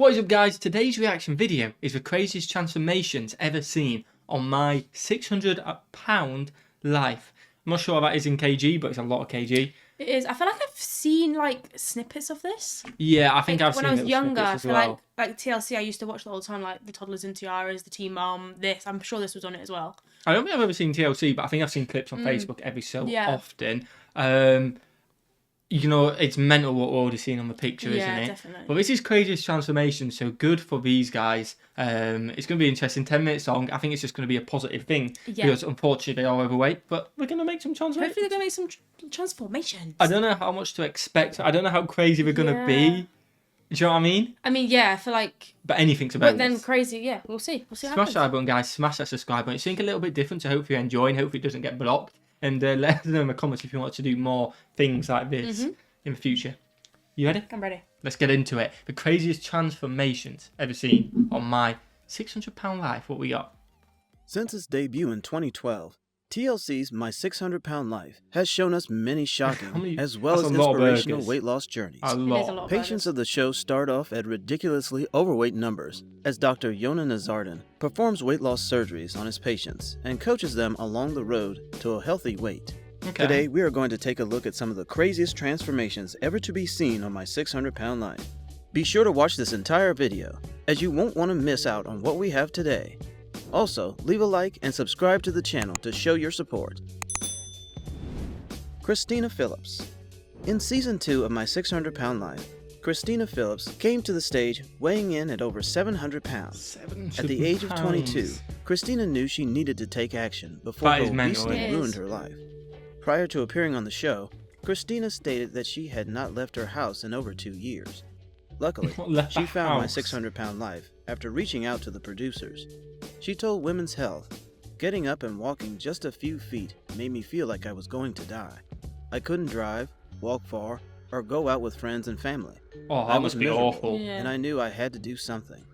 What is up, guys? Today's reaction video is the craziest transformations ever seen on my 600-pound life. I'm not sure how that is in kg, but it's a lot of kg. It is. I feel like I've seen like snippets of this. Yeah, I think like, I've seen when I was younger. I feel well. like TLC. I used to watch that all the time, like the Toddlers and Tiaras, the Teen Mom. This. I'm sure this was on it as well. I don't think I've ever seen TLC, but I think I've seen clips on Facebook every so often. You know, it's mental what we're already seeing on the picture, isn't it? Definitely. But this is craziest transformation, so good for these guys. It's going to be interesting. 10-minute song. I think it's just going to be a positive thing because unfortunately they are overweight, but we're going to make some transformations. Hopefully they're going to make some transformations. I don't know how much to expect. I don't know how crazy they're going to be. Do you know what I mean? I mean, yeah, I feel like... But anything's about But then crazy, yeah, we'll see. We'll see what happens. Smash that button, guys. Smash that subscribe button. It's something a little bit different, so hopefully you're enjoying. Hopefully it doesn't get blocked. And let us know in the comments if you want to do more things like this in the future. You ready? I'm ready. Let's get into it. The craziest transformations ever seen on my 600-pound life. What we got? Since its debut in 2012, TLC's My 600-Pound Life has shown us many shocking as well as inspirational weight loss journeys. A lot. Patients of the show start off at ridiculously overweight numbers as Dr. Yona Nazardin performs weight loss surgeries on his patients and coaches them along the road to a healthy weight. Okay. Today, we are going to take a look at some of the craziest transformations ever to be seen on My 600-Pound Life. Be sure to watch this entire video, as you won't want to miss out on what we have today. Also, leave a like and subscribe to the channel to show your support. Christina Phillips. In Season 2 of My 600-Pound Life, Christina Phillips came to the stage weighing in at over 700 pounds. At the age of 22, Christina knew she needed to take action before her obesity ruined her life. Prior to appearing on the show, Christina stated that she had not left her house in over 2 years. Luckily, she found My 600-Pound Life after reaching out to the producers. She told Women's Health, "Getting up and walking just a few feet made me feel like I was going to die. I couldn't drive, walk far, or go out with friends and family. Oh, that must be awful. And I knew I had to do something."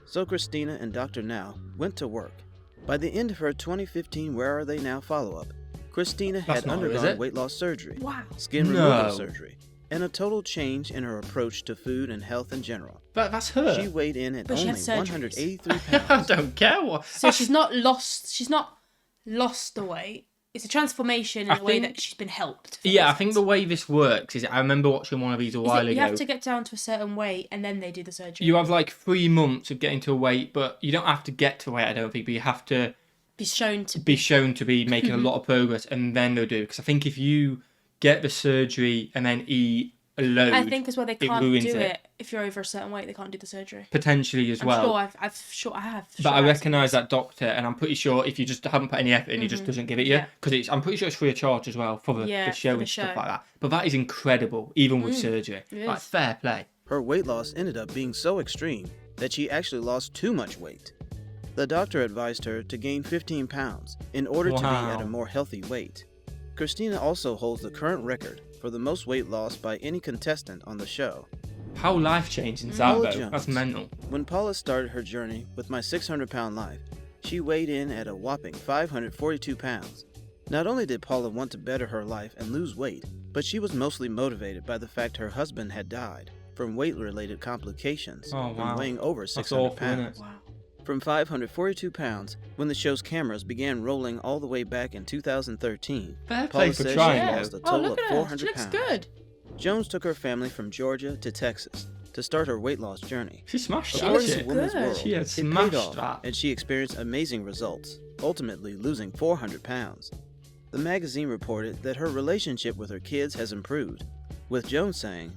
So Christina and Dr. Now went to work. By the end of her 2015 Where Are They Now follow-up, Christina had undergone weight loss surgery, skin removal surgery, and a total change in her approach to food and health in general. That's her. She weighed in at only 183 pounds. I don't care what. So she's not lost the weight. It's a transformation in a way that she's been helped. Yeah, I think the way this works is, I remember watching one of these a while ago. You have to get down to a certain weight and then they do the surgery. You have like 3 months of getting to a weight, but you don't have to get to weight, I don't think, but you have to be shown to be making a lot of progress, and then they'll do. Because I think if you get the surgery and then eat a load, I think as well they can't do it if you're over a certain weight. They can't do the surgery potentially as well. I have. But I recognise that doctor, and I'm pretty sure if you just haven't put any effort in, he just doesn't give it you. Because I'm pretty sure it's free of charge as well for the show and stuff like that. But that is incredible, even with surgery. Like, fair play. Her weight loss ended up being so extreme that she actually lost too much weight. The doctor advised her to gain 15 pounds in order to be at a more healthy weight. Christina also holds the current record for the most weight loss by any contestant on the show. How life-changing is that, though? That's mental. When Paula started her journey with My 600-Pound Life, she weighed in at a whopping 542 pounds. Not only did Paula want to better her life and lose weight, but she was mostly motivated by the fact her husband had died from weight-related complications from weighing over 600 pounds. From 542 pounds, when the show's cameras began rolling all the way back in 2013, Paula says she lost a total of 400 pounds. Good. Jones took her family from Georgia to Texas to start her weight loss journey. She smashed that. According to Women's World, she had it paid off, and she experienced amazing results, ultimately losing 400 pounds. The magazine reported that her relationship with her kids has improved, with Jones saying,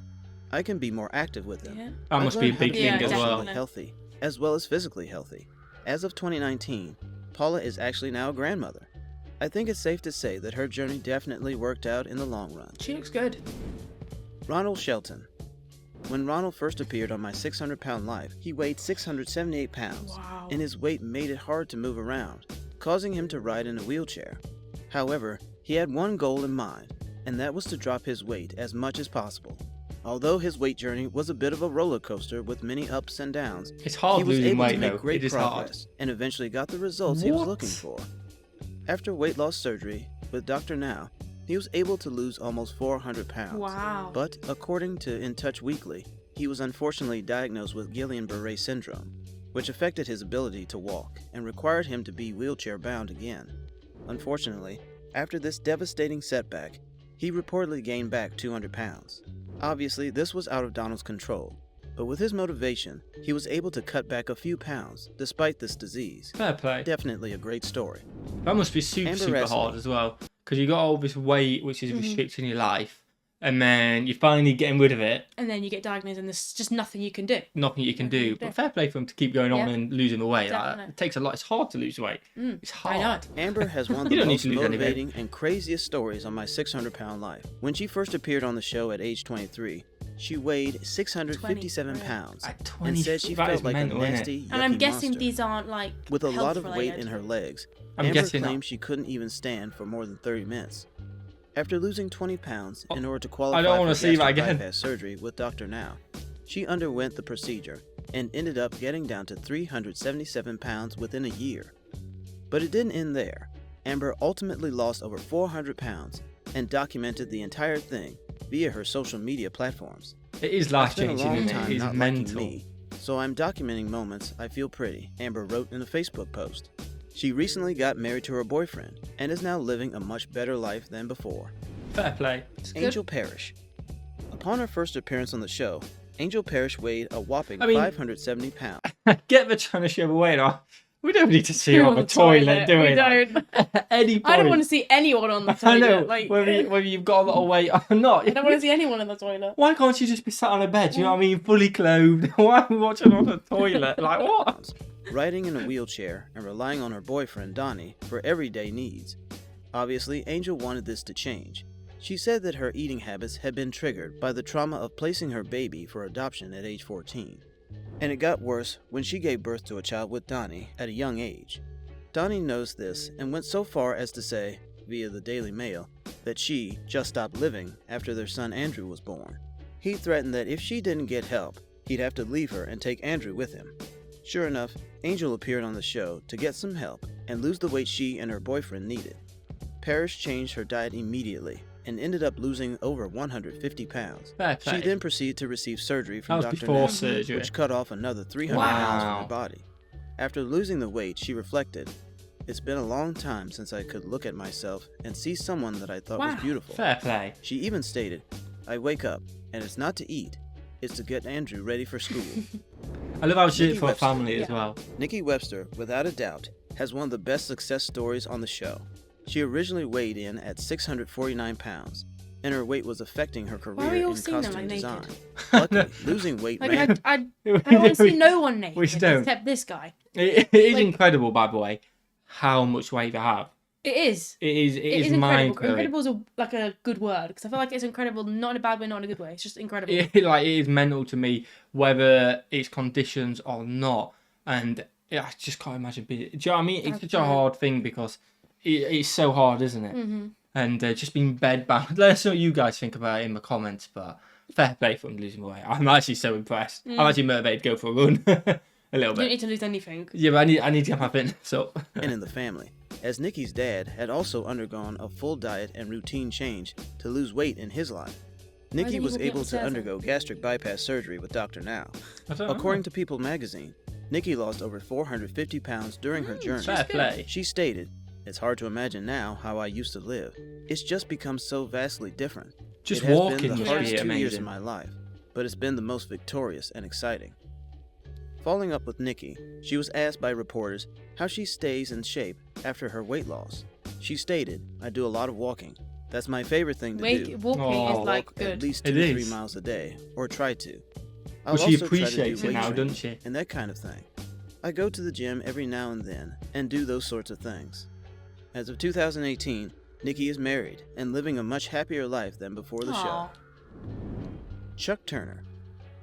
"I can be more active with them. That must be a big thing as well. Healthy, as well as physically healthy." As of 2019, Paula is actually now a grandmother. I think it's safe to say that her journey definitely worked out in the long run. She looks good. Ronald Shelton. When Ronald first appeared on My 600-Pound Life, he weighed 678 pounds, and his weight made it hard to move around, causing him to ride in a wheelchair. However, he had one goal in mind, and that was to drop his weight as much as possible. Although his weight journey was a bit of a roller coaster with many ups and downs, it's hard he was losing able weight, to make though. great progress and eventually got the results he was looking for. After weight loss surgery with Dr. Now, he was able to lose almost 400 pounds. Wow. But according to In Touch Weekly, he was unfortunately diagnosed with Guillain-Barré syndrome, which affected his ability to walk and required him to be wheelchair-bound again. Unfortunately, after this devastating setback, he reportedly gained back 200 pounds. Obviously, this was out of Donald's control, but with his motivation, he was able to cut back a few pounds despite this disease. Fair play. Definitely a great story. That must be super hard as well, because you got all this weight which is restricting your life, and then you're finally getting rid of it. And then you get diagnosed and there's just nothing you can do. Nothing you can do. But fair play for him to keep going on and losing the weight. Like, it takes a lot. It's hard to lose weight. It's hard. I know. Amber has one of the most motivating and craziest stories on my 600-pound life. When she first appeared on the show at age 23, she weighed 657 pounds and said she felt like a nasty, and I'm guessing monster. These aren't like with a lot of related. weight in her legs. Amber claimed she couldn't even stand for more than 30 minutes. After losing 20 pounds in order to qualify for gastric bypass surgery with Dr. Now, she underwent the procedure and ended up getting down to 377 pounds within a year. But it didn't end there. Amber ultimately lost over 400 pounds and documented the entire thing via her social media platforms. It is life-changing, isn't it? It's mental. Me, so I'm documenting moments I feel pretty, Amber wrote in a Facebook post. She recently got married to her boyfriend and is now living a much better life than before. Fair play. Angel Parrish. Upon her first appearance on the show, Angel Parrish weighed a whopping 570 pounds. Get the trying to shove away now. We don't need to see her on the toilet, do we? We don't. At any point. I don't want to see anyone on the toilet. I know, like, whether you've got a lot of weight or not. I don't want to see anyone in the toilet. Why can't you just be sat on a bed, you know what I mean, fully clothed? Why are we watching on the toilet? Like, what? Riding in a wheelchair and relying on her boyfriend, Donnie, for everyday needs. Obviously, Angel wanted this to change. She said that her eating habits had been triggered by the trauma of placing her baby for adoption at age 14. And it got worse when she gave birth to a child with Donnie at a young age. Donnie knows this and went so far as to say, via the Daily Mail, that she just stopped living after their son Andrew was born. He threatened that if she didn't get help, he'd have to leave her and take Andrew with him. Sure enough, Angel appeared on the show to get some help and lose the weight she and her boyfriend needed. Parrish changed her diet immediately and ended up losing over 150 pounds. She then proceeded to receive surgery from Dr. Now, which cut off another 300 pounds from her body. After losing the weight, she reflected, "It's been a long time since I could look at myself and see someone that I thought was beautiful." Fair play. She even stated, "I wake up, and it's not to eat, it's to get Andrew ready for school." I love how she did it for her family as well. Nikki Webster, without a doubt, has one of the best success stories on the show. She originally weighed in at 649 pounds, and her weight was affecting her career in costume design. Luckily, losing weight ran... I don't want to see no one naked except this guy. It is incredible, by the way, how much weight they have. It is. It is incredible. Incredible is a good word, because I feel like it's incredible, not in a bad way, not in a good way. It's just incredible. It is mental to me, whether it's conditions or not, and I just can't imagine being... Do you know what I mean? It's such a hard thing because it's so hard, isn't it? Mm-hmm. And just being bedbound. Let us know what you guys think about it in the comments, but fair play for him losing weight. I'm actually so impressed. I'm actually motivated to go for a run. A little bit. You don't need to lose anything. Yeah, but I need to get my fitness up. And in the family, as Nikki's dad had also undergone a full diet and routine change to lose weight in his life. Nikki was able to undergo gastric bypass surgery with Dr. Now. According to People magazine, Nikki lost over 450 pounds during her journey. Fair play. She stated, "It's hard to imagine now how I used to live. It's just become so vastly different. Just it has walking been the hardest 2 years amazing. of my life, but it's been the most victorious and exciting." Following up with Nikki, she was asked by reporters how she stays in shape after her weight loss. She stated, "I do a lot of walking. That's my favorite thing to do. Walking is like walk good. At least 2 to 3 miles a day, or try to. Well, she appreciates it now, doesn't she? And that kind of thing. I go to the gym every now and then and do those sorts of things." As of 2018, Nikki is married and living a much happier life than before the show. Chuck Turner.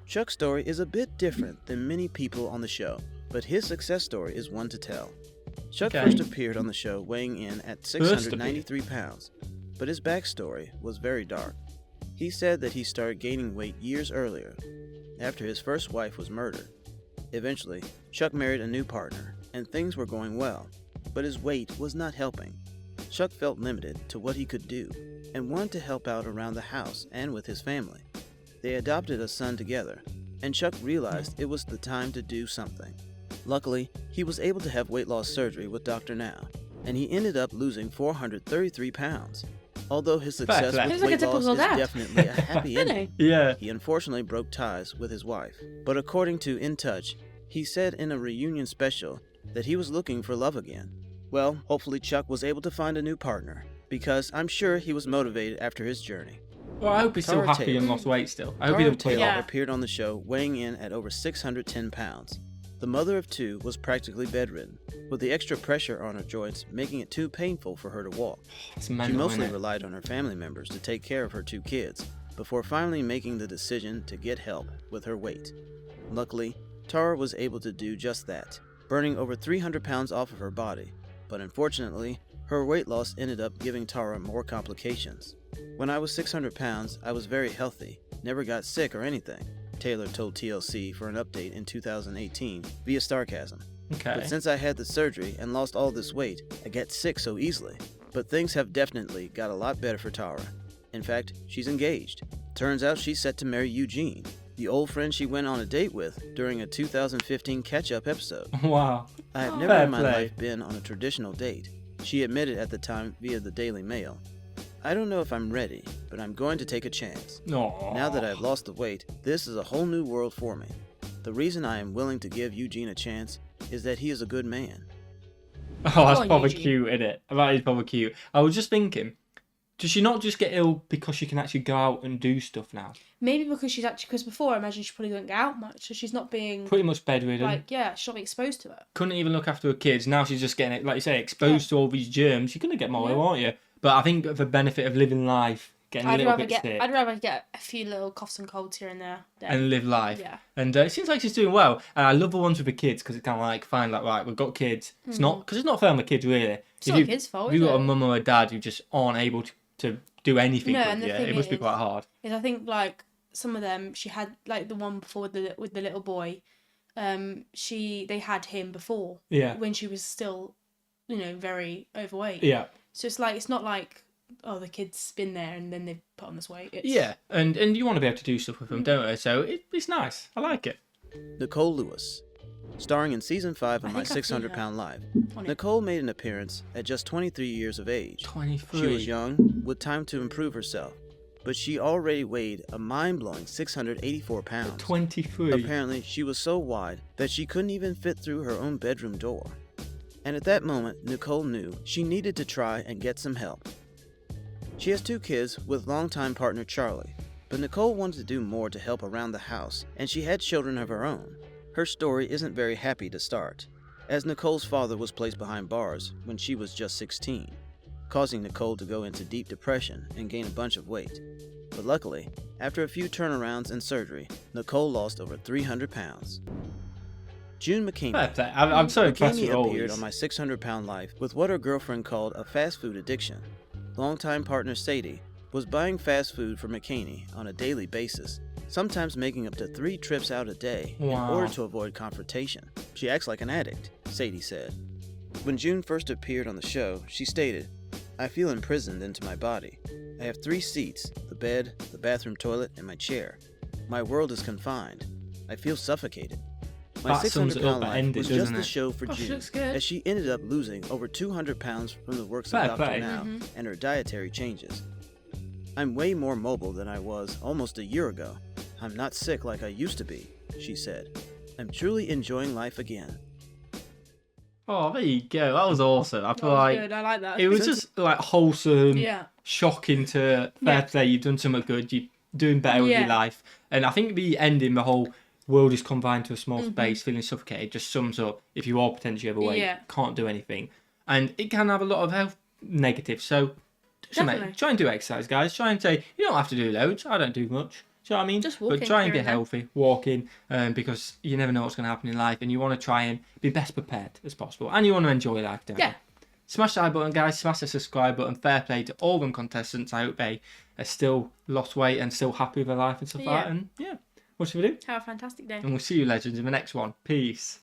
Chuck's story is a bit different than many people on the show, but his success story is one to tell. Chuck first appeared on the show weighing in at 693 pounds, but his backstory was very dark. He said that he started gaining weight years earlier, after his first wife was murdered. Eventually, Chuck married a new partner, and things were going well, but his weight was not helping. Chuck felt limited to what he could do, and wanted to help out around the house and with his family. They adopted a son together, and Chuck realized it was the time to do something. Luckily, he was able to have weight loss surgery with Dr. Now, and he ended up losing 433 pounds. Although his success Fair play. with He's like a weight loss typical is dad. definitely a happy ending, Yeah. he unfortunately broke ties with his wife. But according to In Touch, he said in a reunion special that he was looking for love again. Well, hopefully Chuck was able to find a new partner, because I'm sure he was motivated after his journey. Well, I hope he's still Tara happy Taylor. and lost weight still. I hope Tara he don't put it Taylor Yeah. off. appeared on the show weighing in at over 610 pounds. The mother of two was practically bedridden, with the extra pressure on her joints making it too painful for her to walk. It's She mental, mostly innit? relied on her family members to take care of her two kids, before finally making the decision to get help with her weight. Luckily, Tara was able to do just that, burning over 300 pounds off of her body, but unfortunately, her weight loss ended up giving Tara more complications. When I was 600 pounds, I was very healthy, never got sick or anything, Taylor told TLC for an update in 2018 via Starcasm. Okay. But since I had the surgery and lost all this weight, I get sick so easily. But things have definitely got a lot better for Tara. In fact, she's engaged. Turns out she's set to marry Eugene, the old friend she went on a date with during a 2015 catch-up episode. Wow. I have never Fair in my play. life been on a traditional date, she admitted at the time via the Daily Mail. I don't know if I'm ready, but I'm going to take a chance. No. Now that I've lost the weight, this is a whole new world for me. The reason I am willing to give Eugene a chance is that he is a good man. Oh, that's on, probably Eugene. cute, isn't it? That is probably cute. I was just thinking, does she not just get ill because she can actually go out and do stuff now? Maybe because before I imagine she probably couldn't get out much, so she's not being Pretty much bedridden. she's not being exposed to it. Couldn't even look after her kids. Now she's just getting, like you say, exposed to all these germs. You're going to get more, Yeah. aren't you? But I think for the benefit of living life, getting a little bit sick I'd rather get a few little coughs and colds here and there. and live life. Yeah. And it seems like she's doing well. And I love the ones with the kids because it's kind of like, fine, like, right, we've got kids. It's not, because it's not fair on the kids, really. It's not the kids' fault, If you've is got a it? mum or a dad who just aren't able to do anything No, with and the you, thing it must be is- quite hard. Is I think like some of them, she had like the one before with the little boy. They had him before. Yeah. When she was still, very overweight. Yeah. So it's not like, oh, the kid's been there and then they've put on this weight. It's, Yeah, and you want to be able to do stuff with them, don't you? So it's nice. I like it. Nicole Lewis. Starring in Season 5 of I My think I've seen 600 her. Pound Live, on it. Nicole made an appearance at just 23 years of age. 23. She was young, with time to improve herself, but she already weighed a mind-blowing 684 pounds. 23. Apparently, she was so wide that she couldn't even fit through her own bedroom door. And at that moment, Nicole knew she needed to try and get some help. She has two kids with longtime partner Charlie, but Nicole wanted to do more to help around the house, and she had children of her own. Her story isn't very happy to start, as Nicole's father was placed behind bars when she was just 16, causing Nicole to go into deep depression and gain a bunch of weight. But luckily, after a few turnarounds and surgery, Nicole lost over 300 pounds. June McKamey. Fair play. I'm so impressed with McKamey all appeared these. on My 600 Pound Life with what her girlfriend called a fast food addiction. Longtime partner Sadie was buying fast food for McKamey on a daily basis, sometimes making up to 3 trips out a day Wow. in order to avoid confrontation. She acts like an addict, Sadie said. When June first appeared on the show, she stated, "I feel imprisoned into my body. I have 3 seats, the bed, the bathroom toilet, and my chair. My world is confined. I feel suffocated." My That sums 600 it up Pound at Life ending, was just doesn't the it? show for Oh, she June, looks good. as she ended up losing over 200 pounds from the works Fair of Dr. play. Now and her dietary changes. "I'm way more mobile than I was almost a year ago. I'm not sick like I used to be," she said. "I'm truly enjoying life again." Oh, there you go. That was awesome. I feel That was like good. I like that. it was just like wholesome, Yeah. shocking to fair Yeah. play. You've done something good. You're doing better with your Yeah. life. And I think the ending, the whole world is confined to a small Mm-hmm. space, feeling suffocated, just sums up if you are potentially overweight, Yeah. can't do anything. And it can have a lot of health negatives. So do something. Definitely. Try and do exercise, guys. Try and say, you don't have to do loads. I don't do much. Do you know what I mean? Just but walking try and here be and there. healthy, walking, because you never know what's going to happen in life, and you want to try and be best prepared as possible, and you want to enjoy life, don't Yeah. you? Smash the like button, guys. Smash the subscribe button. Fair play to all them contestants. I hope they are still lost weight and still happy with their life and stuff like that. Yeah. And yeah, what should we do? Have a fantastic day. And we'll see you, legends, in the next one. Peace.